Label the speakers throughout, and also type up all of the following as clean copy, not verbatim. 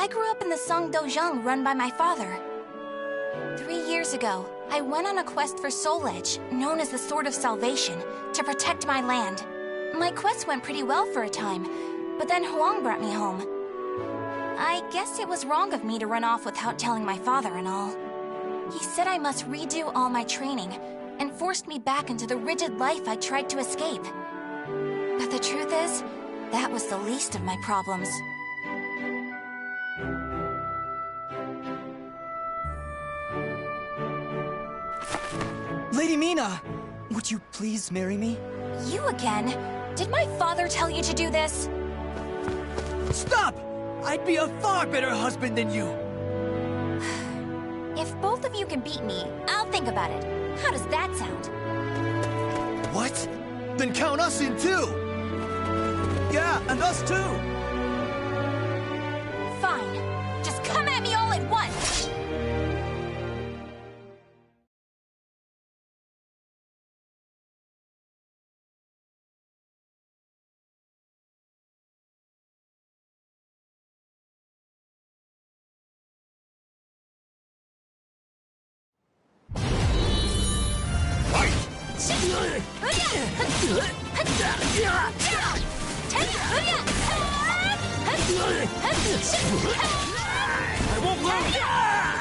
Speaker 1: I grew up in the Seong dojang run by my father. 3 years ago, I went on a quest for Soul Edge, known as the Sword of Salvation, to protect my land. My quest went pretty well for a time, but then Huang brought me home. I guess it was wrong of me to run off without telling my father and all. He said I must redo all my training, and forced me back into the rigid life I tried to escape. But the truth is, that was the least of my problems.
Speaker 2: Lady Mina! Would you please marry me?
Speaker 1: You again? Did my father tell you to do this?
Speaker 2: Stop! I'd be a far better husband than you!
Speaker 1: If both of you can beat me, I'll think about it. How does that sound?
Speaker 2: What? Then count us in too! Yeah, and us too!
Speaker 1: Fine. Just come at me all at once!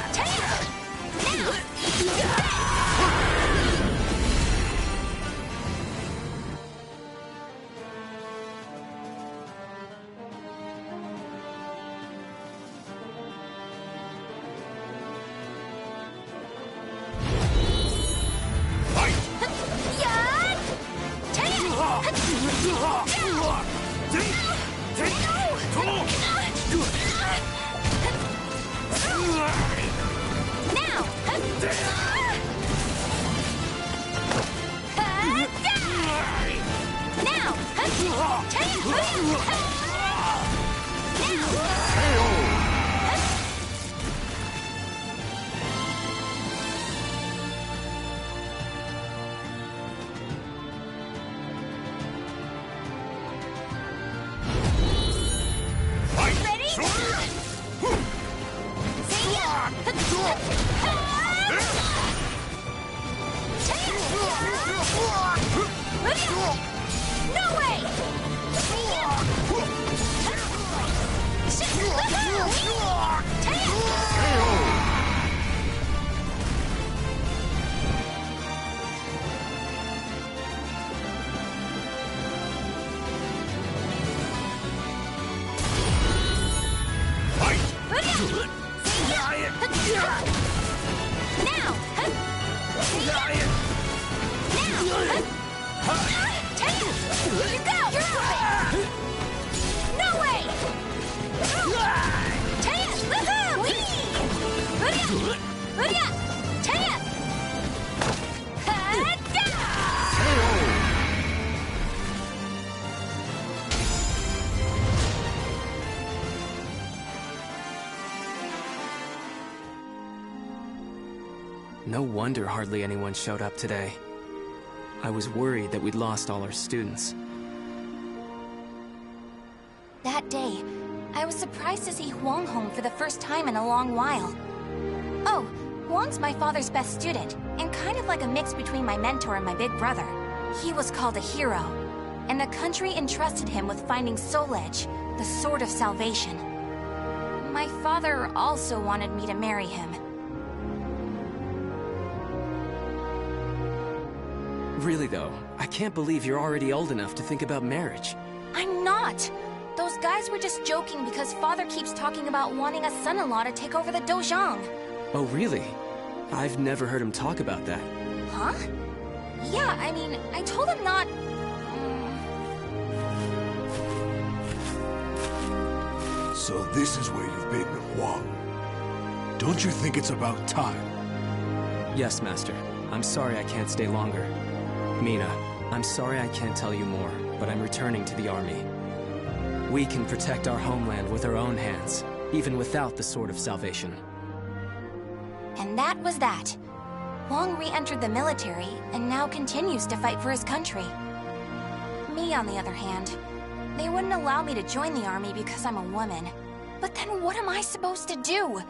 Speaker 2: I won't lose! No way!
Speaker 3: No wonder hardly anyone showed up today. I was worried that we'd lost all our students.
Speaker 1: That day, I was surprised to see Huang home for the first time in a long while. Oh, Huang's my father's best student, and kind of like a mix between my mentor and my big brother. He was called a hero, and the country entrusted him with finding Soul Edge, the Sword of Salvation. My father also wanted me to marry him.
Speaker 3: Really though, I can't believe you're already old enough to think about marriage.
Speaker 1: I'm not! Those guys were just joking because father keeps talking about wanting a son-in-law to take over the dojang.
Speaker 3: Oh really? I've never heard him talk about that.
Speaker 1: Huh? Yeah, I mean, I told him not...
Speaker 4: So this is where you've been, Huang. Don't you think it's about time?
Speaker 3: Yes, Master. I'm sorry I can't stay longer. Mina, I'm sorry I can't tell you more, but I'm returning to the army. We can protect our homeland with our own hands, even without the Sword of Salvation.
Speaker 1: And that was that. Huang re-entered the military, and now continues to fight for his country. Me, on the other hand, they wouldn't allow me to join the army because I'm a woman. But then what am I supposed to do?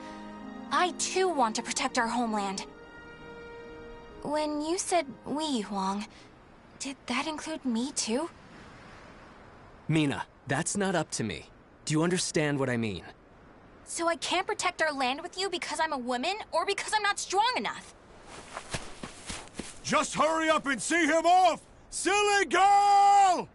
Speaker 1: I too want to protect our homeland. When you said we, Huang, did that include me too?
Speaker 3: Mina, that's not up to me. Do you understand what I mean?
Speaker 1: So I can't protect our land with you because I'm a woman, or because I'm not strong enough?
Speaker 4: Just hurry up and see him off! Silly girl!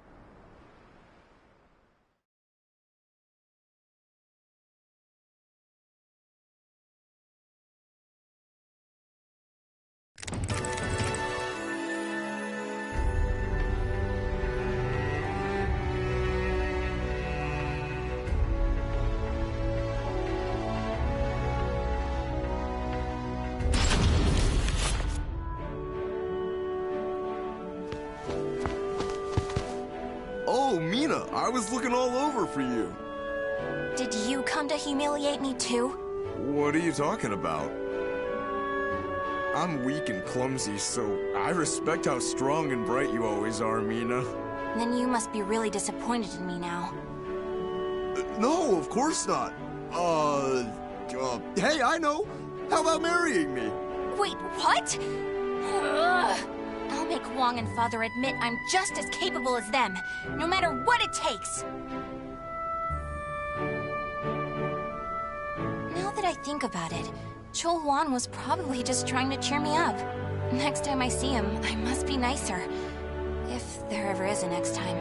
Speaker 5: Oh, Mina, I was looking all over for you.
Speaker 1: Did you come to humiliate me too?
Speaker 5: What are you talking about? I'm weak and clumsy, so I respect how strong and bright you always are, Mina.
Speaker 1: Then you must be really disappointed in me now.
Speaker 5: No, of course not. Hey, I know. How about marrying me?
Speaker 1: Wait, what? Ugh. I'll make Huang and Father admit I'm just as capable as them, no matter what it takes. Now that I think about it, Chol Huan was probably just trying to cheer me up. Next time I see him, I must be nicer. If there ever is a next time.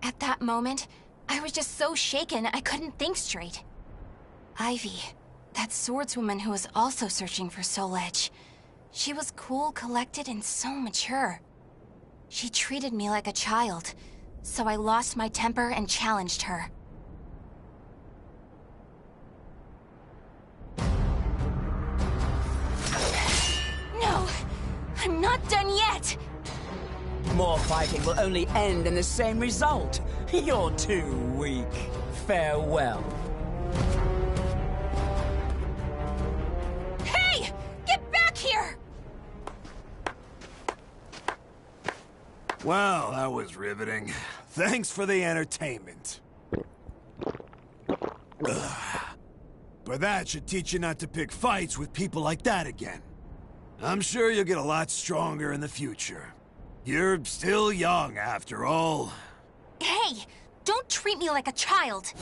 Speaker 1: At that moment, I was just so shaken I couldn't think straight. Ivy, that swordswoman who was also searching for Soul Edge. She was cool, collected, and so mature. She treated me like a child, so I lost my temper and challenged her. No! I'm not done yet!
Speaker 6: More fighting will only end in the same result. You're too weak. Farewell.
Speaker 1: Hey! Get back here!
Speaker 4: Well, that was riveting. Thanks for the entertainment. Ugh. But that should teach you not to pick fights with people like that again. I'm sure you'll get a lot stronger in the future. You're still young, after all.
Speaker 1: Hey! Don't treat me like a child!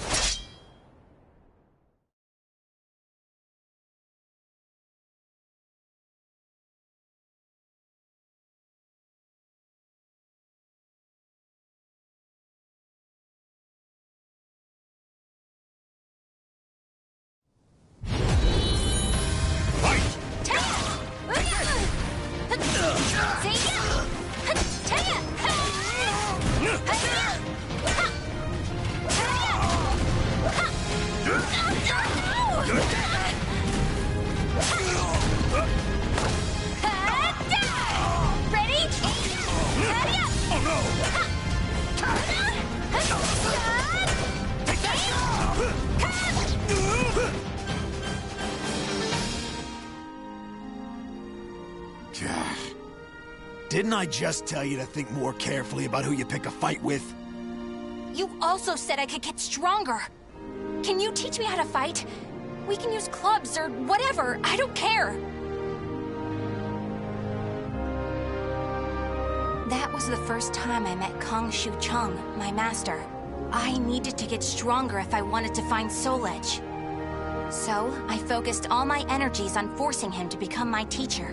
Speaker 4: Didn't I just tell you to think more carefully about who you pick a fight with?
Speaker 1: You also said I could get stronger. Can you teach me how to fight? We can use clubs or whatever. I don't care. That was the first time I met Kong Shu Chung, my master. I needed to get stronger if I wanted to find Soul Edge. So, I focused all my energies on forcing him to become my teacher.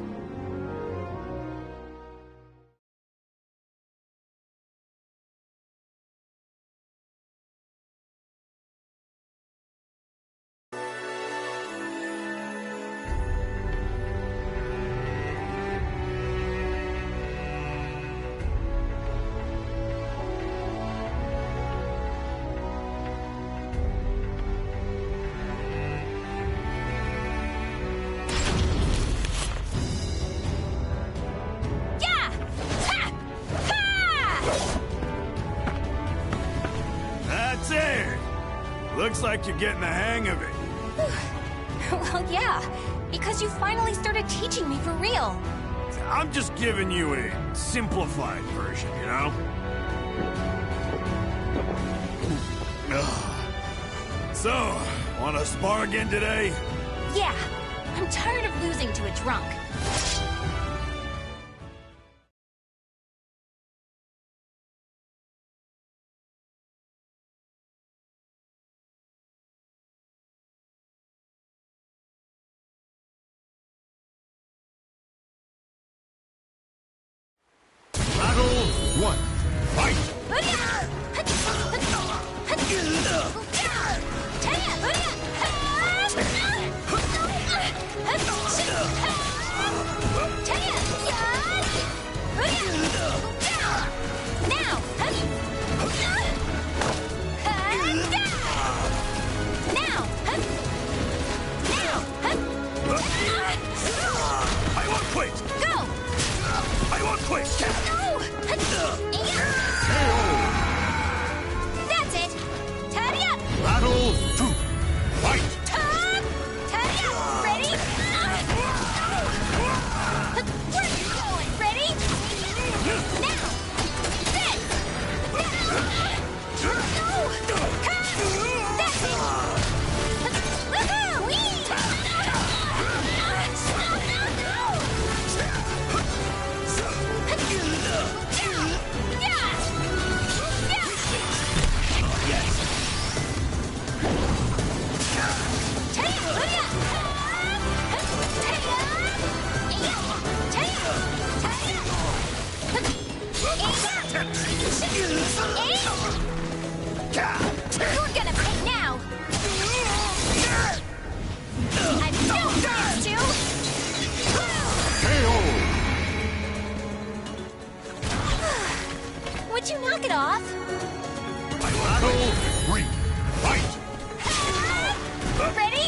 Speaker 4: Looks like you're getting the hang of it.
Speaker 1: Well, yeah, because you finally started teaching me for real.
Speaker 4: I'm just giving you a simplified version, you know? So, wanna spar again today?
Speaker 1: Yeah, I'm tired of losing to a drunk.
Speaker 4: Battle 1. Fight! I won't quit!
Speaker 1: Go!
Speaker 4: I won't quit!
Speaker 1: That's it! Tidy up!
Speaker 4: Battle 2. Fight!
Speaker 1: Tidy up! Ready? Where are you going? Ready? Now! Sit! That's it! Woohoo! You're gonna pay now! I've no plans to! Would you knock it off?
Speaker 4: Battle 3. Fight!
Speaker 1: Ready?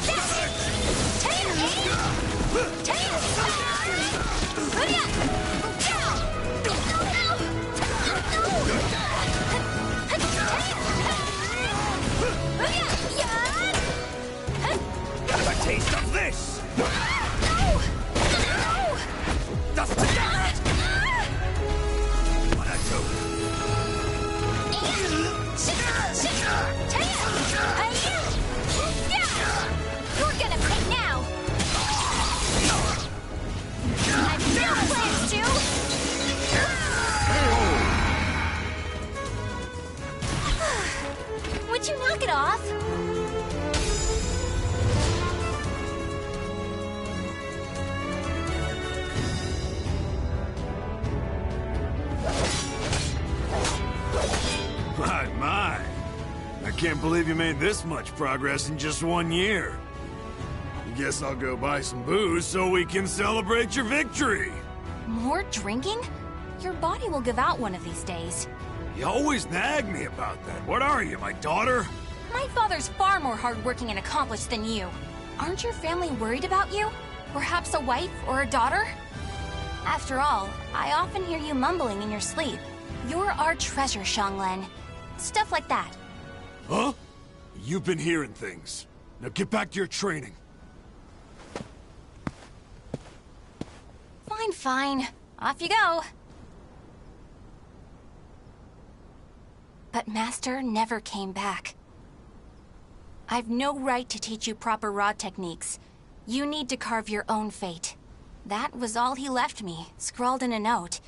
Speaker 1: That's it!
Speaker 4: Have a taste of this! Dust to dust! What a joke!
Speaker 1: You're gonna pay now! I've no plans to! Would you knock it off?
Speaker 4: My. I can't believe you made this much progress in just 1 year. Guess I'll go buy some booze so we can celebrate your victory.
Speaker 1: More drinking? Your body will give out one of these days.
Speaker 4: You always nag me about that. What are you, my daughter?
Speaker 1: My father's far more hardworking and accomplished than you. Aren't your family worried about you? Perhaps a wife or a daughter? After all, I often hear you mumbling in your sleep. You're our treasure, Seong. Stuff like that.
Speaker 4: Huh? You've been hearing things. Now get back to your training.
Speaker 1: Fine, fine. Off you go. But Master never came back. I've no right to teach you proper rod techniques. You need to carve your own fate. That was all he left me, scrawled in a note.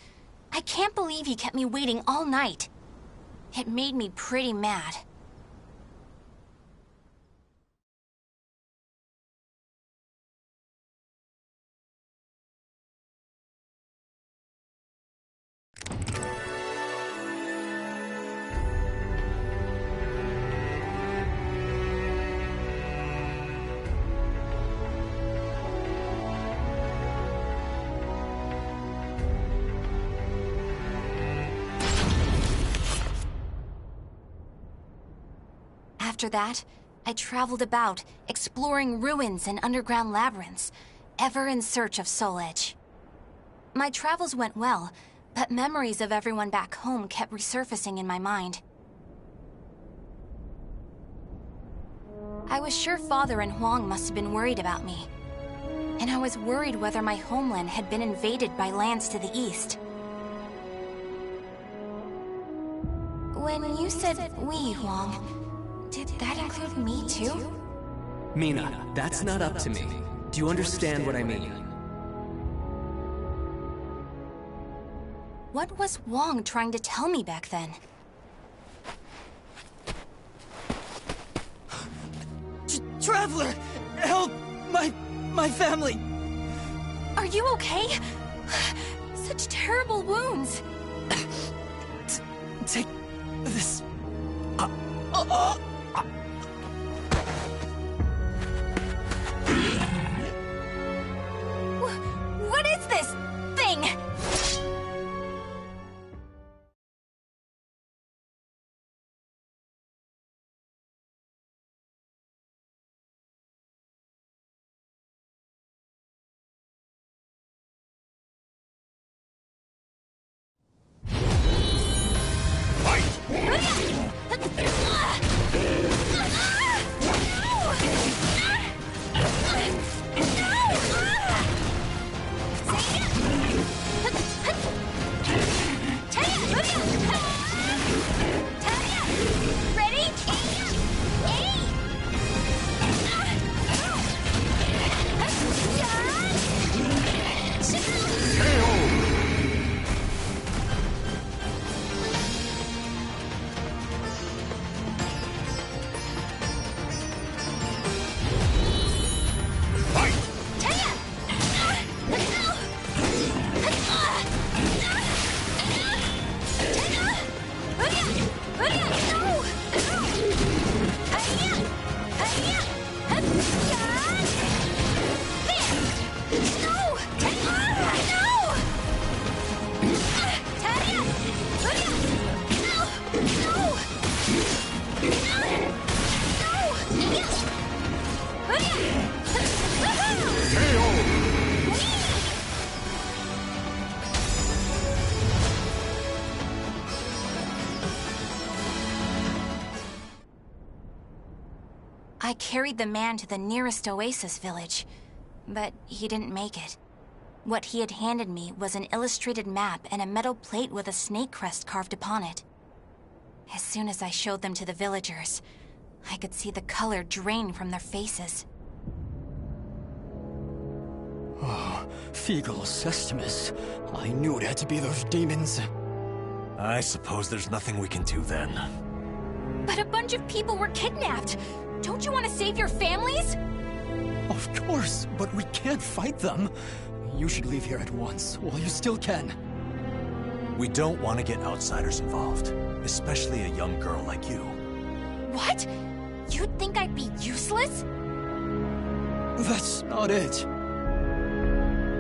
Speaker 1: I can't believe he kept me waiting all night. It made me pretty mad. After that, I traveled about, exploring ruins and underground labyrinths, ever in search of Soul Edge. My travels went well, but memories of everyone back home kept resurfacing in my mind. I was sure Father and Huang must have been worried about me. And I was worried whether my homeland had been invaded by lands to the east. When you said we, Huang, did that include me too?
Speaker 3: Mina, that's not up to me. Do you understand what I mean?
Speaker 1: What was Huang trying to tell me back then?
Speaker 6: Traveler! Help! My family!
Speaker 1: Are you okay? Such terrible wounds.
Speaker 6: Take this.
Speaker 1: What is this thing? I carried the man to the nearest oasis village, but he didn't make it. What he had handed me was an illustrated map and a metal plate with a snake crest carved upon it. As soon as I showed them to the villagers, I could see the color drain from their faces.
Speaker 6: Oh, Feegle Sestimus. I knew it had to be those demons.
Speaker 2: I suppose there's nothing we can do then.
Speaker 1: But a bunch of people were kidnapped! Don't you want to save your families?
Speaker 6: Of course, but we can't fight them. You should leave here at once, while you still can.
Speaker 2: We don't want to get outsiders involved, especially a young girl like you.
Speaker 1: What? You'd think I'd be useless?
Speaker 6: That's not it.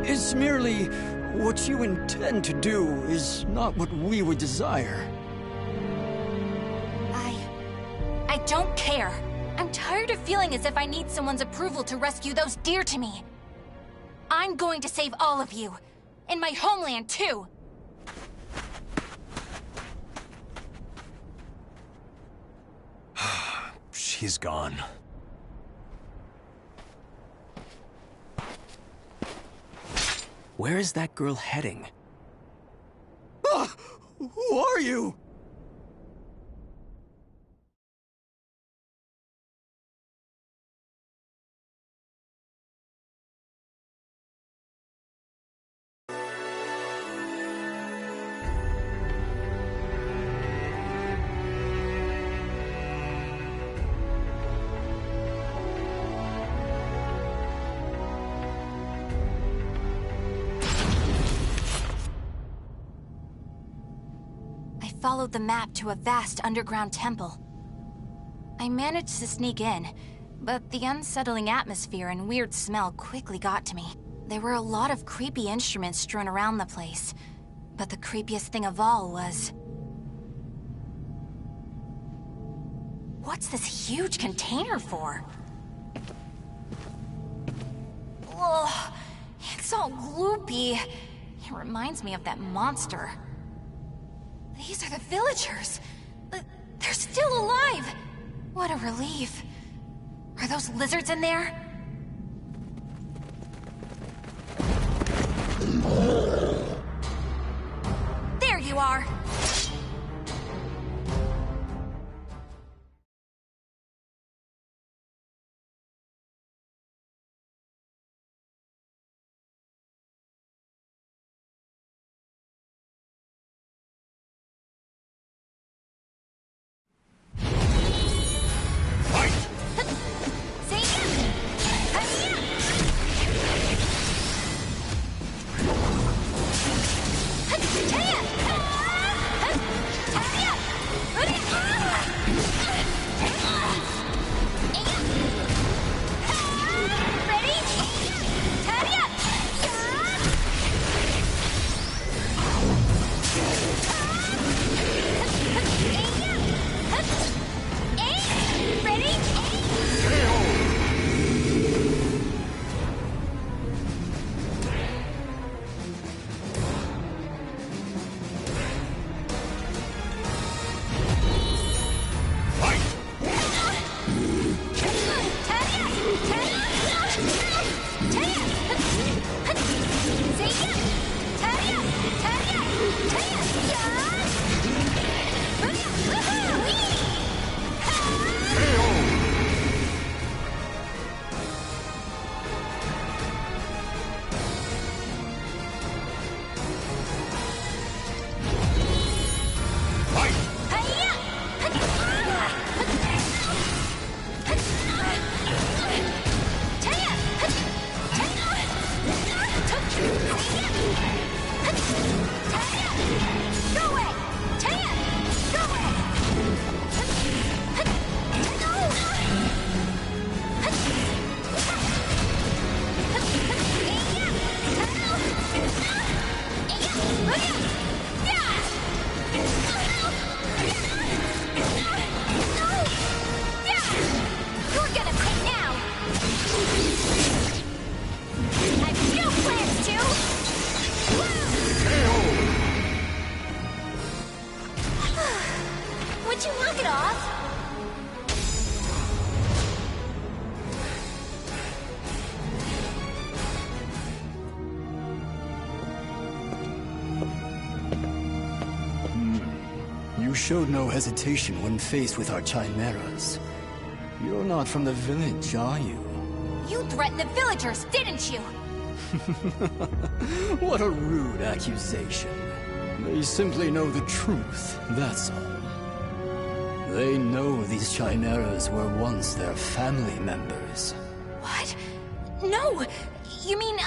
Speaker 6: It's merely what you intend to do is not what we would desire.
Speaker 1: I don't care. I'm tired of feeling as if I need someone's approval to rescue those dear to me. I'm going to save all of you. And my homeland, too.
Speaker 2: She's gone.
Speaker 3: Where is that girl heading?
Speaker 6: Ah! Who are you?
Speaker 1: Followed the map to a vast underground temple. I managed to sneak in, but the unsettling atmosphere and weird smell quickly got to me. There were a lot of creepy instruments strewn around the place, but the creepiest thing of all was... What's this huge container for? Ugh, it's all gloopy. It reminds me of that monster. These are the villagers. They're still alive. What a relief. Are those lizards in there? There you are!
Speaker 6: You showed no hesitation when faced with our chimeras. You're not from the village, are you?
Speaker 1: You threatened the villagers, didn't you?
Speaker 6: What a rude accusation. They simply know the truth, that's all. They know these chimeras were once their family members.
Speaker 1: What? No! You mean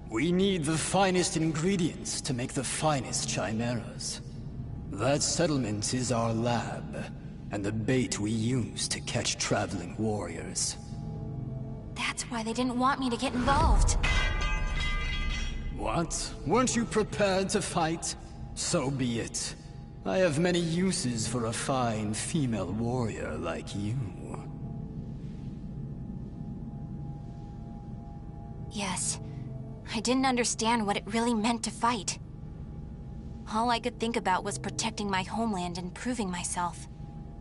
Speaker 6: We need the finest ingredients to make the finest chimeras. That settlement is our lab, and the bait we use to catch traveling warriors.
Speaker 1: That's why they didn't want me to get involved.
Speaker 6: What? Weren't you prepared to fight? So be it. I have many uses for a fine female warrior like you.
Speaker 1: Yes. I didn't understand what it really meant to fight. All I could think about was protecting my homeland and proving myself.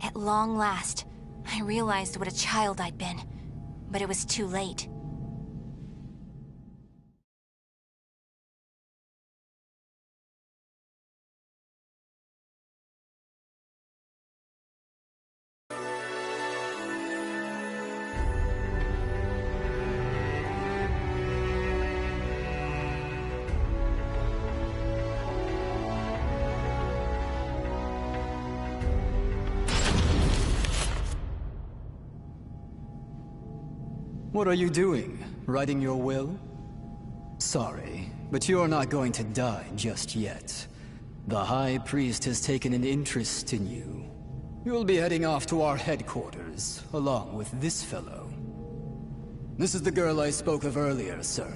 Speaker 1: At long last, I realized what a child I'd been, but it was too late.
Speaker 6: What are you doing? Writing your will? Sorry, but you're not going to die just yet. The High Priest has taken an interest in you. You'll be heading off to our headquarters, along with this fellow. This is the girl I spoke of earlier, sir.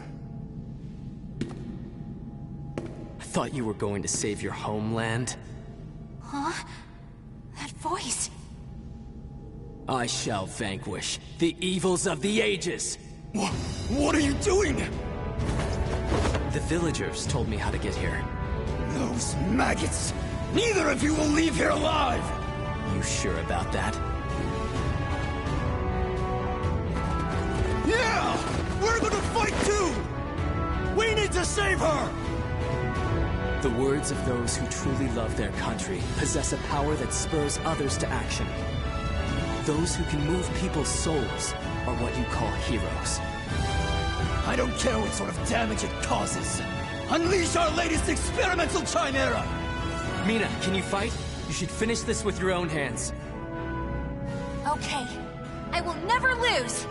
Speaker 3: I thought you were going to save your homeland.
Speaker 1: Huh? That voice...
Speaker 3: I shall vanquish the evils of the ages!
Speaker 6: What are you doing?
Speaker 3: The villagers told me how to get here.
Speaker 6: Those maggots! Neither of you will leave here alive!
Speaker 3: You sure about that?
Speaker 4: we're gonna fight too! We need to save her!
Speaker 3: The words of those who truly love their country possess a power that spurs others to action. Those who can move people's souls are what you call heroes.
Speaker 2: I don't care what sort of damage it causes. Unleash our latest experimental chimera!
Speaker 3: Mina, can you fight? You should finish this with your own hands.
Speaker 1: Okay. I will never lose!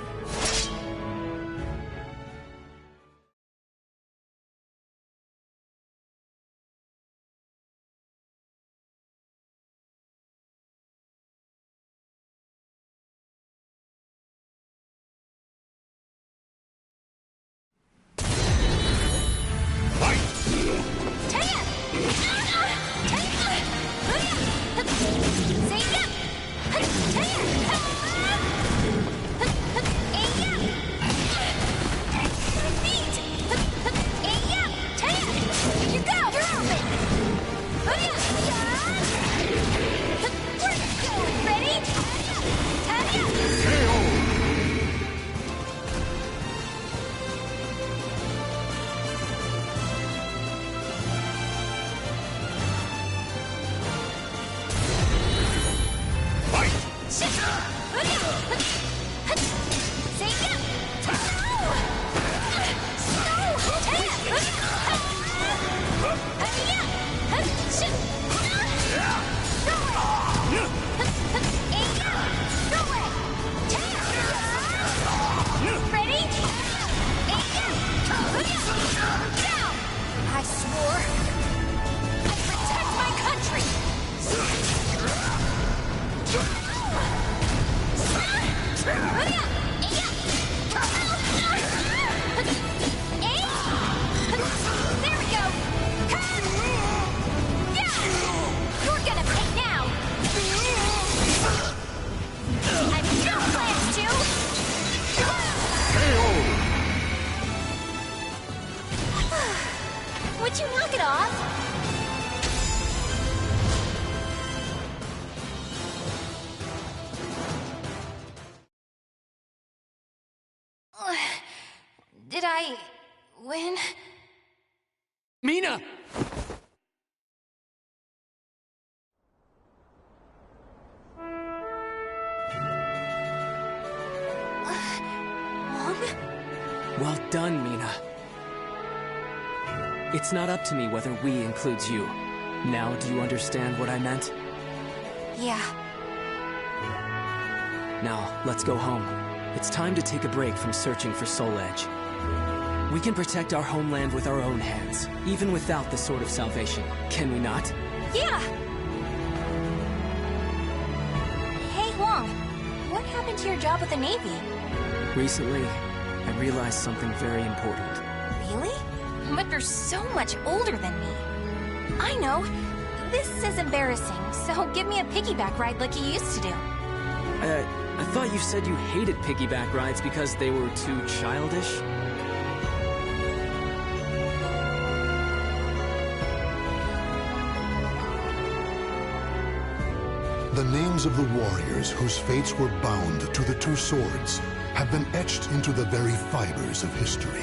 Speaker 1: Would you knock it off? Did I win?
Speaker 3: Mina! Well done, Mina. It's not up to me whether we includes you. Now, do you understand what I meant?
Speaker 1: Yeah.
Speaker 3: Now, let's go home. It's time to take a break from searching for Soul Edge. We can protect our homeland with our own hands, even without the Sword of Salvation. Can we not?
Speaker 1: Yeah! Hey, Wong. What happened to your job with the Navy?
Speaker 3: Recently, I realized something very important.
Speaker 1: Really? But you're so much older than me. I know. This is embarrassing, so give me a piggyback ride like you used to do.
Speaker 3: I thought you said you hated piggyback rides because they were too childish?
Speaker 7: The names of the warriors whose fates were bound to the two swords have been etched into the very fibers of history.